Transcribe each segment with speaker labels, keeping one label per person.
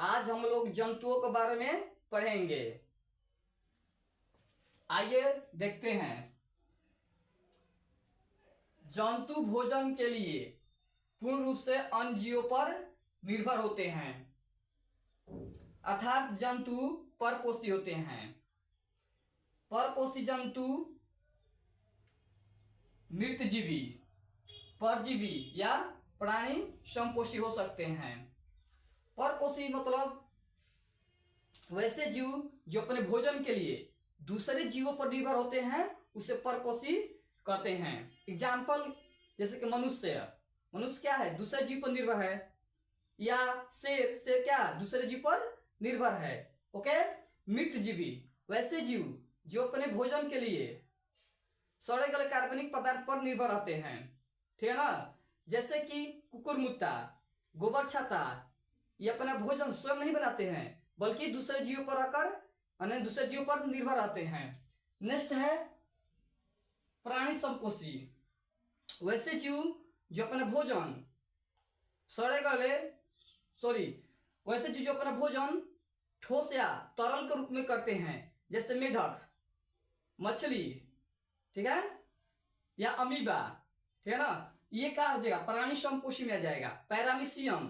Speaker 1: आज हम लोग जंतुओं के बारे में पढ़ेंगे। आइए देखते हैं। जंतु भोजन के लिए पूर्ण रूप से अन्य जीवों पर निर्भर होते हैं, अर्थात जंतु परपोषी होते हैं। परपोषी जंतु मृतजीवी, परजीवी या प्राणी समपोषी हो सकते हैं। परपोषी मतलब वैसे जीव जो अपने भोजन के लिए दूसरे जीवों पर निर्भर होते हैं, उसे परपोषी कहते हैं। एग्जाम्पल जैसे कि मनुष्य क्या है, दूसरे जीव पर निर्भर है। या शेर क्या दूसरे जीव पर निर्भर है। ओके। मृतजीवी वैसे जीव जो अपने भोजन के लिए सड़े गले कार्बनिक पदार्थ पर निर्भर रहते हैं, ठीक है ना। जैसे कि कुकुरमुत्ता, गोबर छाता, ये अपना भोजन स्वयं नहीं बनाते हैं बल्कि दूसरे जीवों पर रहकर दूसरे जीवों पर निर्भर रहते हैं। नेक्स्ट है प्राणी समपोषी, वैसे जीव जो अपना भोजन वैसे जीव जो अपना भोजन ठोस या तरल के रूप में करते हैं, जैसे मेढक, मछली, ठीक है, या अमीबा, ठीक है ना। ये क्या हो जाएगा, प्राणी समपोषी में आ जाएगा। पैरामीशियम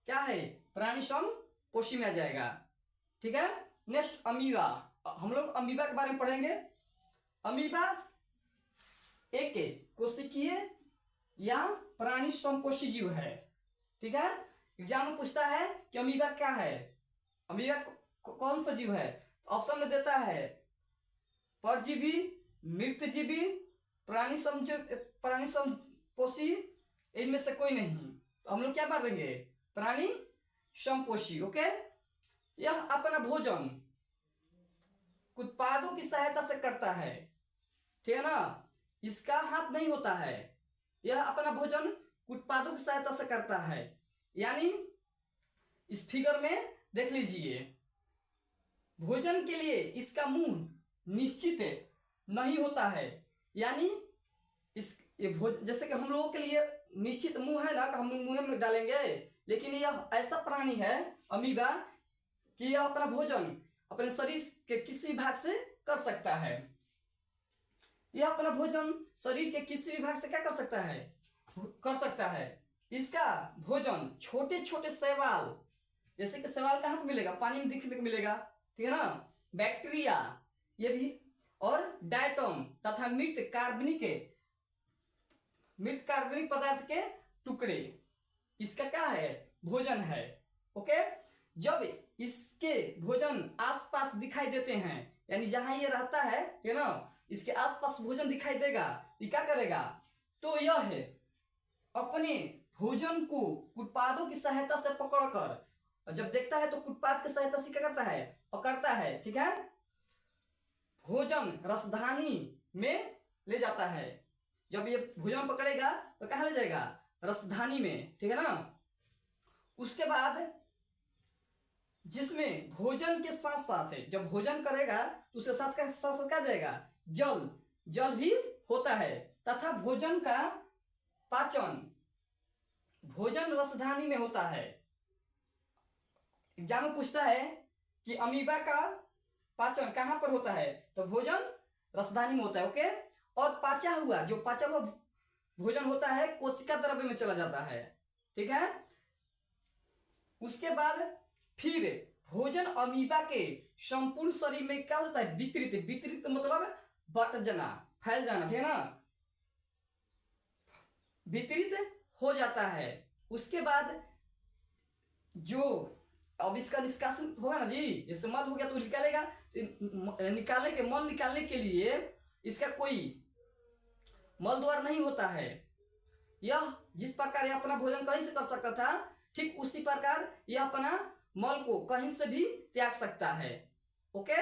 Speaker 1: क्या है, प्राणी समपोषी में आ जाएगा, ठीक है। नेक्स्ट अमीबा, हम लोग अमीबा के बारे में पढ़ेंगे। अमीबा एक कोशिकीय या प्राणी समपोषी जीव है, ठीक है। एग्जाम में पूछता है कि अमीबा क्या है, अमीबा कौन सा जीव है। तो ऑप्शन में देता है परजीवी, मृतजीवी, प्राणी समपोषी, इनमें से कोई नहीं। तो हम लोग क्या मार देंगे, प्राणी समपोषी। ओके। यह अपना भोजन उत्पादों की सहायता से करता है, ठीक है ना। इसका हाथ नहीं होता है, यह अपना भोजन उत्पादों की सहायता से करता है। यानी इस फिगर में देख लीजिए, भोजन के लिए इसका मुंह निश्चित नहीं होता है। यानी जैसे कि हम लोगों के लिए निश्चित मुंह है ना, हम मुंह में डालेंगे, लेकिन यह ऐसा प्राणी है अमीबा कि यह अपना भोजन अपने शरीर के किसी भाग से कर सकता है। यह अपना भोजन शरीर के किसी भी भाग से क्या कर सकता है। इसका भोजन छोटे छोटे शैवाल, जैसे कि शैवाल कहाँ पर मिलेगा, पानी में दिखने को मिलेगा, ठीक है ना। बैक्टीरिया ये भी, और डायटम तथा मृत कार्बनिक पदार्थ के टुकड़े इसका क्या है, भोजन है। ओके। जब इसके भोजन आसपास दिखाई देते हैं, यानी जहां ये रहता है, ठीक है ना, इसके आसपास भोजन दिखाई देगा, ये क्या करेगा, तो यह है अपने भोजन को उत्पादों की सहायता से पकड़कर, जब देखता है तो उत्पाद की सहायता से क्या करता है, पकड़ता है, ठीक है। भोजन रसधानी में ले जाता है। जब ये भोजन पकड़ेगा तो कहाँ ले जाएगा, रसधानी में, ठीक है ना। उसके बाद जिसमें भोजन के साथ साथ है, जब भोजन करेगा तो उसके साथ क्या जाएगा, जल भी होता है, तथा भोजन का पाचन भोजन रसधानी में होता है। एग्जाम में पूछता है कि अमीबा का पाचन कहां पर होता है, तो भोजन रसधानी में होता है। ओके। और पाचा हुआ भोजन होता है कोशिका द्रव्य में चला जाता है, ठीक है। उसके बाद फिर भोजन अमीबा के संपूर्ण शरीर में क्या होता है, वितरित मतलब बट जाना, फैल जाना, ठीक है ना, वितरित हो जाता है। उसके बाद जो अब इसका निष्कासन होगा ना जी, जैसे मल हो गया तो निकालेगा, मल निकालने के लिए इसका कोई मल द्वार नहीं होता है। यह जिस प्रकार यह अपना भोजन कहीं से कर सकता था, ठीक उसी प्रकार यह अपना मल को कहीं से भी त्याग सकता है। ओके।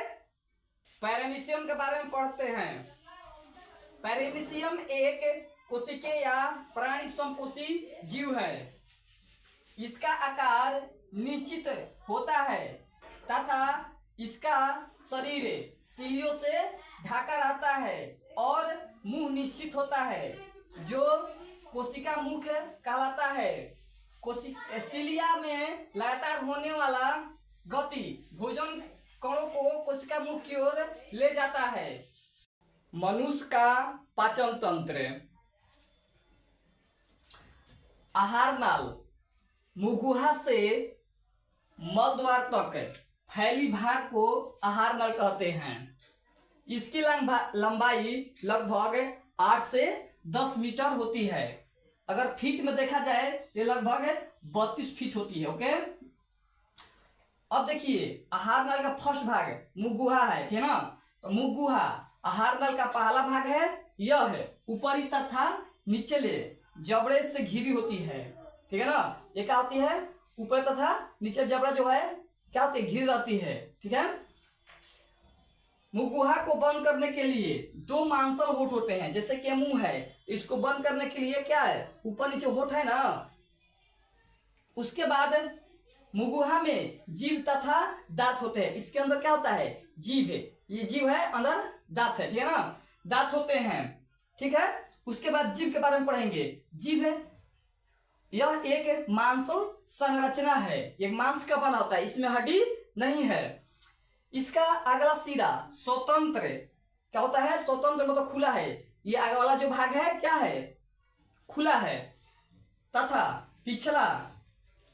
Speaker 1: पैरामीशियम के बारे में पढ़ते हैं। पैरामीशियम एक कोशिकीय या प्राणी समपोषी जीव है। इसका आकार निश्चित होता है तथा इसका शरीर सीलियों से ढका रहता है और मुंह निश्चित होता है, जो कोशिका मुख कहलाता है। कोशिका में लगातार होने वाला गति भोजन कणों को कोशिका मुख की ओर ले जाता है। मनुष्य का पाचन तंत्र। आहार नाल मुगुहा से मलद्वार तक फैली भाग को आहार नल कहते हैं। इसकी लंबाई लगभग 8 से 10 मीटर होती है। अगर फीट में देखा जाए तो लगभग 32 फीट होती है। ओके, अब देखिए आहार नल का फर्स्ट भाग मुगुहा है, ठीक है ना। तो मुगुहा आहार नल का पहला भाग है, यह है ऊपरी तथा निचले जबड़े से घिरी होती है, ठीक है ना। ये क्या होती है, ऊपर तथा नीचे जबड़ा जो है क्या होती है, घिरी रहती है, ठीक है। मुगुहा को बंद करने के लिए 2 मांसल होठ होते हैं, जैसे कि मुंह है, इसको बंद करने के लिए क्या है, ऊपर नीचे होठ है ना। उसके बाद मुगुहा में जीभ तथा दांत होते हैं। इसके अंदर क्या होता है, जीभ है, ये जीभ है, अंदर दांत है, ठीक है ना, दांत होते हैं, ठीक है। उसके बाद जीभ के बारे में पढ़ेंगे। जीभ है, यह एक मांसल संरचना है, एक मांस का बना होता है, इसमें हड्डी नहीं है। इसका अगला सिरा स्वतंत्र क्या होता है, स्वतंत्र मतलब खुला है, ये आगे वाला जो भाग है क्या है, खुला है, तथा पिछला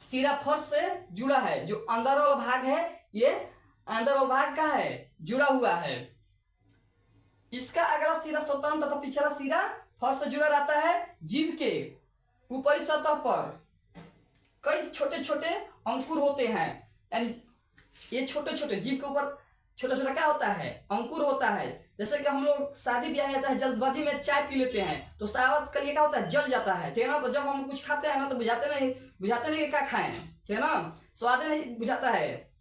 Speaker 1: सिरा फर्श से जुड़ा है। जो अंदर वाला भाग है, ये अंदर वाला भाग का है, जुड़ा हुआ है। इसका अगला सिरा स्वतंत्र तथा पिछला सिरा फर्श से जुड़ा रहता है। जीभ के ऊपरी सतह पर कई छोटे छोटे अंकुर होते हैं, यानी ये छोटे छोटे जीभ के ऊपर छोटा छोटा क्या होता है, अंकुर होता है। जैसे कि हम लोग शादी ब्याह में चाहे जल्दबाजी में चाय पी लेते हैं तो सावत के लिए क्या होता है, जल जाता है, ठीक है ना। तो जब हम कुछ खाते हैं ना तो बुझाते नहीं कि क्या खाएं, ठीक है ना, स्वाद नहीं बुझाता है।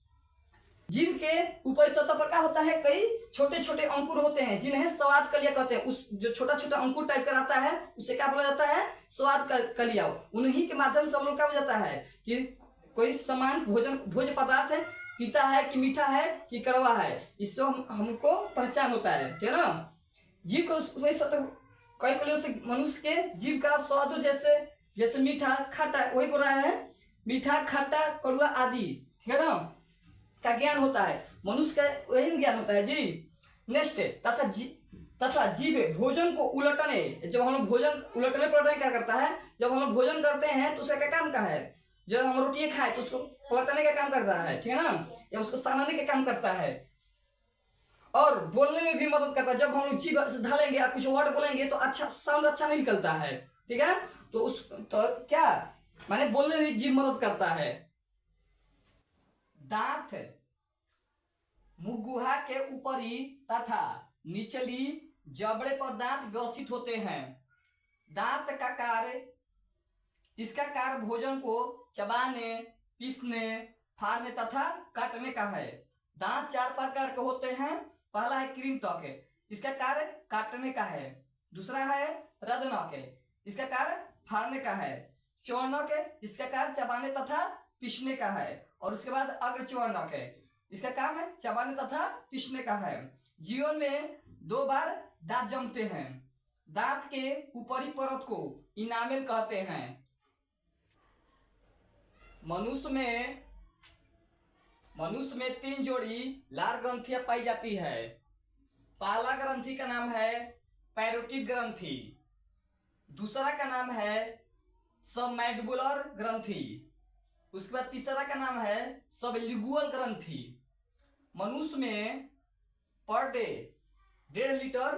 Speaker 1: जीभ के ऊपरी सतह पर क्या होता है, कई छोटे छोटे अंकुर होते हैं जिन्हें स्वाद कलिया कहते हैं। उस जो छोटा छोटा अंकुर टाइप का रहता है उसे क्या बोला जाता है, स्वाद कलिया। उन्हीं के माध्यम से हम लोग क्या हो जाता है कि कोई सामान भोज्य पदार्थ है, तीता है कि मीठा है कि कड़वा है, इससे हमको पहचान होता है, ठीक है ना। जीभ को कई कलियों से मनुष्य के जीभ का स्वाद जैसे मीठा खट्टा, वही बोल रहा है, मीठा खट्टा कड़वा आदि, ठीक है ना, का ज्ञान होता है। मनुष्य का वही ज्ञान होता है जी। नेक्स्ट तथा जीभ भोजन को उलटने, जब हम लोग भोजन उलटने पलटने क्या करता है, जब हम लोग भोजन करते हैं तो उसका क्या काम का है, जब हम रोटी खाए तो उसको पलटने का काम करता है, ठीक है ना, या उसको सानने का काम करता है। और बोलने में भी मदद करता है। जब हम लोग जीभ से ढालेंगे या कुछ वर्ड बोलेंगे तो अच्छा साउंड अच्छा नहीं निकलता है, ठीक है। तो क्या माने बोलने में भी जीभ मदद करता है। दांत मुगुहा के ऊपरी तथा निचली जबड़े पर दांत व्यवस्थित होते हैं। दांत का कार्य, इसका कार्य भोजन को चबाने, पीसने, फाड़ने तथा काटने का है। दांत 4 प्रकार के होते हैं। पहला है कृंतक, इसका कार्य काटने का है। दूसरा है रदनक, इसका कार्य फाड़ने का है। चौर्णक, इसका कार्य चबाने तथा पीसने का है। और उसके बाद अग्रचौर्णक, इसका काम है चबाने तथा पीसने का है। जीवन में 2 बार दांत जमते हैं। दांत के ऊपरी परत को इनामेल कहते हैं। मनुष्य में 3 जोड़ी लार ग्रंथियां पाई जाती है। पहला ग्रंथि का नाम है पैरोटिड ग्रंथि, दूसरा का नाम है सबमैंडिबुलर ग्रंथि, उसके बाद तीसरा का नाम है सबलिंगुअल ग्रंथि। मनुष्य में पर डे 1.5 लीटर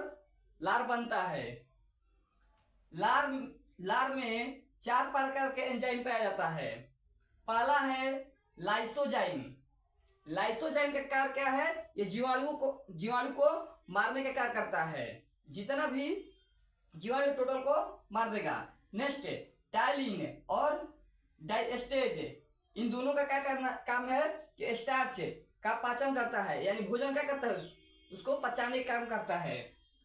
Speaker 1: लार बनता है। लार में 4 प्रकार के एंजाइम पाया जाता है। पहला है लाइसोजाइम। लाइसोजाइम का कार्य क्या है, ये जीवाणु को मारने का कार्य करता है। जितना भी जीवाणु टोटल को मार देगा। नेक्स्ट टाइलिन और डाइस्टेज, इन दोनों का क्या काम है कि स्टार्च का पाचन करता है, यानी भोजन क्या करता है, उसको पचाने का काम करता है।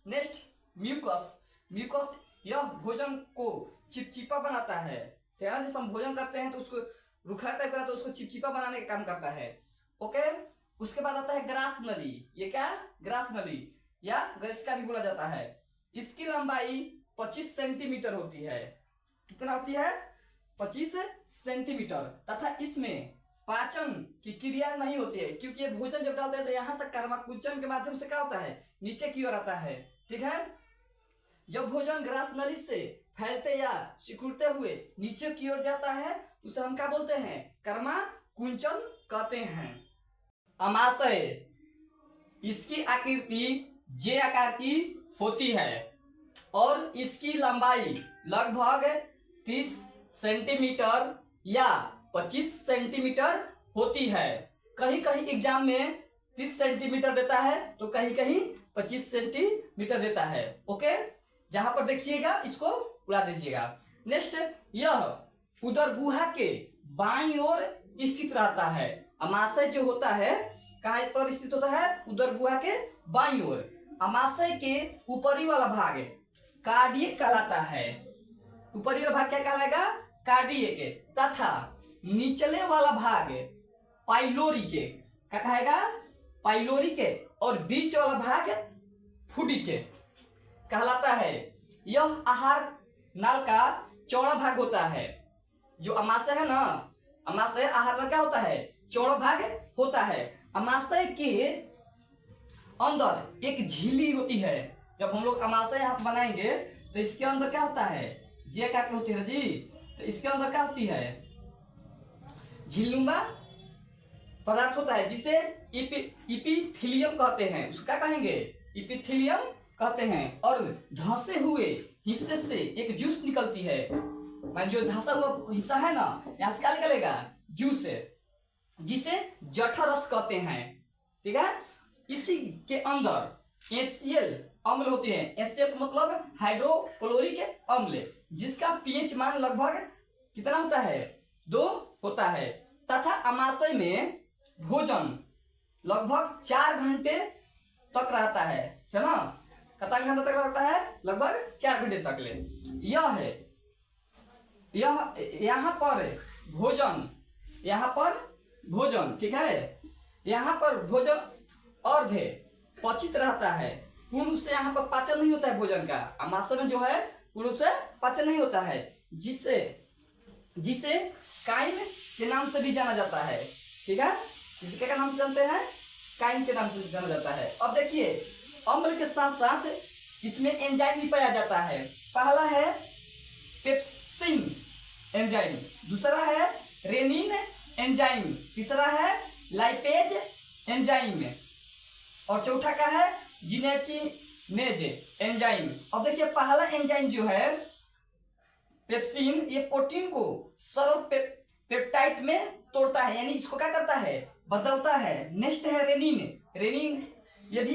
Speaker 1: नेक्स्ट म्यूकस, यह भोजन को चिपचिपा बनाता है। तो यार जैसे हम भोजन करते हैं तो उसको रुखा टाइप का, तो उसको चिपचिपा बनाने का काम करता है। ओके, उसके बाद आता है ग्रास नली। ये क्या, ग्रास नली या ग्रेस्का भी बोला जाता है। इसकी लंबाई 25 सेंटीमीटर होती है। कितना होती है, 25 सेंटीमीटर तथा इसमें पाचन की क्रिया नहीं होती है, क्योंकि ये भोजन जब डालते हैं तो यहाँ से कर्माकुंचन के माध्यम से क्या होता है, नीचे की ओर आता है। ठीक है, जब भोजन ग्रास नली से फैलते या सिकुड़ते हुए नीचे की ओर जाता है उसे हम क्या बोलते हैं, कर्माकुंचन कहते हैं। अमाशय, इसकी आकृति जे आकार की होती है और इसकी लंबाई लगभग 30 सेंटीमीटर या 25 सेंटीमीटर होती है। कहीं कहीं एग्जाम में 30 सेंटीमीटर देता है तो कहीं कहीं 25 सेंटीमीटर देता है। ओके, जहां पर देखिएगा इसको उड़ा दीजिएगा। नेक्स्ट, यह उदर गुहा के बाईं ओर स्थित रहता है। अमाशय जो होता है कहाँ पर स्थित होता है, उदर गुहा के बाईं ओर। अमाशय के ऊपरी वाला भाग कार्डियक कहलाता है। ऊपरी वाला भाग क्या कहलाएगा, कार्डियक, तथा निचले वाला भाग पाइलोरिक क्या कहेगा, पाइलोरिक, और बीच वाला भाग फूडिक कहलाता है। यह आहार नाल का चौड़ा भाग होता है। जो अमाशय है ना, अमाशय आहार नाल क्या होता है, चौड़ा भाग होता है। अमाशय के अंदर एक झिल्ली होती है। जब हम लोग अमाशय यहाँ बनाएंगे तो इसके अंदर क्या होता है, जे आकार की होती है जी, तो इसके अंदर क्या होती है, झिल्लुमा पदार्थ होता है जिसे इपिथीलियम कहते हैं। उसको क्या कहेंगे, इपिथीलियम कहते हैं। और धंसे हुए हिस्से से एक जूस निकलती है। मान जो धंसा हुआ हिस्सा है ना, यहाँ से क्या निकलेगा, जूस, जिसे जठरस कहते हैं। ठीक है, इसी के अंदर HCl अम्ल होते हैं। HCl मतलब हाइड्रोक्लोरिक अम्ल, जिसका पीएच मान लगभग कितना होता है, 2 होता है। तथा अमाशय में भोजन लगभग 4 घंटे तक रहता है ना, कितना घंटे तक रहता है, लगभग 4 घंटे तक ले। यह है, यह यहाँ पर भोजन, ठीक है, यहाँ पर भोजन अर्ध पचित रहता है। पूर्ण रूप से यहाँ पर पाचन नहीं होता है भोजन का। अमाशय में जो है पूर्ण रूप से पाचन नहीं होता है, जिसे काइम के नाम से भी जाना जाता है। ठीक है, जिसके क्या नाम से जानते हैं, काइम के नाम से जाना जाता है। अब देखिए, अम्ल के साथ साथ इसमें एंजाइम भी पाया जाता है। पहला है पेप्सिन एंजाइम, दूसरा है रेनिन एंजाइम, तीसरा है लाइपेज एंजाइम, और चौथा का है जिनेटिनेज एंजाइम। अब देखिए, पहला एंजाइम जो है पेप्सिन, ये प्रोटीन को सरल पेप्टाइड में तोड़ता है, यानी इसको क्या करता है, बदलता है। नेक्स्ट है रेनिन, ये भी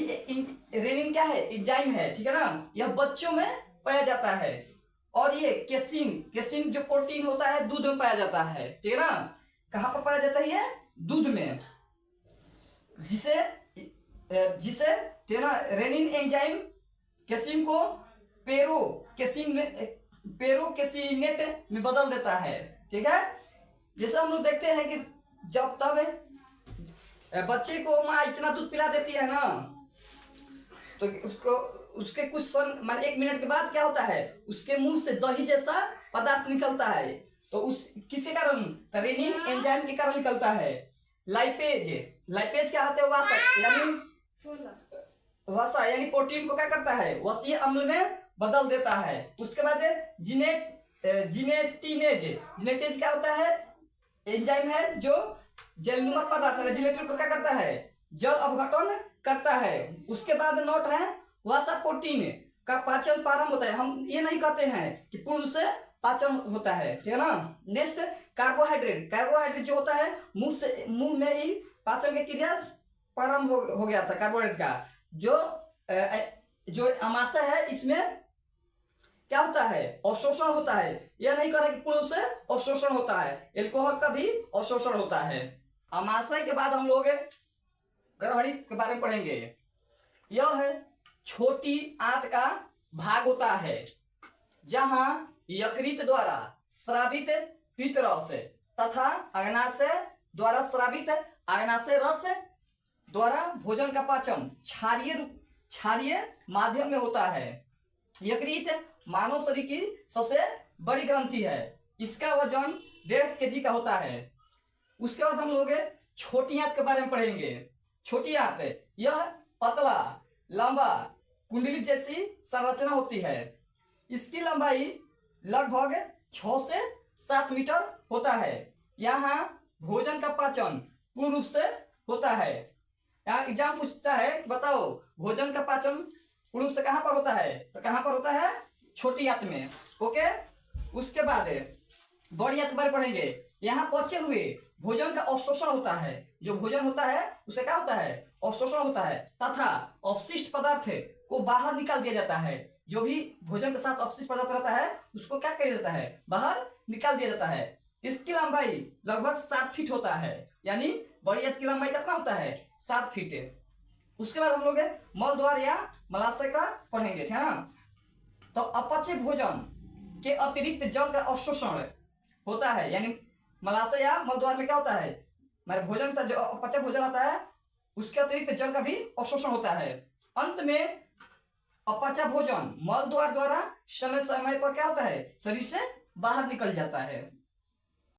Speaker 1: रेनिन क्या है, एंजाइम है। ठीक है ना, यह बच्चों में पाया जाता है। और ये केसिन जो प्रोटीन होता है दूध में पाया जाता है। ठीक है ना, कहाँ पर पाया जाता है, ये दूध में, जिसे ठीक है ना, रेनिन एंजाइम केसिन को पेरोकेसिनेट में बदल देता है। ठीक है, जैसे हम लोग देखते हैं कि जब तब बच्चे को माँ इतना दूध पिला देती है ना, तो उसके कुछ मान 1 मिनट के बाद क्या होता है, उसके मुंह से दही जैसा पदार्थ निकलता है। तो उस किसके कारण, रेनिन एंजाइम के कारण निकलता है। लाइपेज क्या होता है, वसा यानी प्रोटीन को क्या करता है, वसीय अम्ल में बदल देता है। उसके बाद जिनेटिनेज क्या होता है, एंजाइम है जो जलनुमा पदार्थ है, जिलेटिन को क्या करता है, जल अपघटन करता है। उसके बाद नोट है, वसा प्रोटीन का पाचन प्रारंभ होता है। हम ये नहीं कहते हैं कि पूर्ण से पाचन होता है। ठीक है ना। नेक्स्ट कार्बोहाइड्रेट जो होता है मुंह में ही पाचन की क्रिया प्रारंभ हो गया था। कार्बोहाइड्रेट का जो अमाशय है, इसमें क्या होता है, अवशोषण होता है। यह नहीं कह रहा कि पूर्ण से अवशोषण होता है, एल्कोहल का भी अवशोषण होता है। अमाशय के बाद हम लोग ग्रहणी के बारे में पढ़ेंगे। यह है छोटी आंत का भाग होता है, जहां यकृत द्वारा स्रावित पित्तरस तथा अग्नाशय द्वारा स्रावित अग्नाशय रस द्वारा भोजन का पाचन क्षारीय माध्यम में होता है। यकृत मानव शरीर की सबसे बड़ी ग्रंथि है। इसका वजन 1.5 kg का होता है। उसके बाद हम लोग छोटी आंत के बारे में पढ़ेंगे। छोटी आंत यह पतला लंबा कुंडली जैसी संरचना होती है। इसकी लंबाई लगभग 6 से 7 मीटर होता है। यहाँ भोजन का पाचन पूर्ण रूप से होता है। यहाँ एग्जाम पूछता है, बताओ भोजन का पाचन पूर्ण रूप से कहाँ पर होता है, तो कहाँ पर होता है, छोटी आंत में। ओके, उसके बाद बड़ी आंत के बारे में पढ़ेंगे। यहाँ पचे हुए भोजन का अवशोषण होता है। जो भोजन होता है उसे क्या होता है, अवशोषण होता है, तथा अवशिष्ट पदार्थ को बाहर निकाल दिया जाता है। जो भी भोजन के साथ अवशिष्ट पदार्थ रहता है उसको क्या किया जाता है, बाहर निकाल दिया जाता है। इसकी लंबाई लगभग 7 फीट होता है, यानी बड़ी आंत की लंबाई कितना होता है, 7 फीट। उसके बाद हम लोग मल द्वार या मलाशय का पढ़ेंगे, ठीक है ना। तो अपचे भोजन के अतिरिक्त जल का अवशोषण होता है, यानी मलाशय या मल द्वार में क्या होता है, हमारे भोजन का जो अपचा भोजन आता है उसके अतिरिक्त जल का भी अवशोषण होता है। अंत में अपचा भोजन मल द्वार द्वारा समय समय पर क्या होता है, शरीर से बाहर निकल जाता है।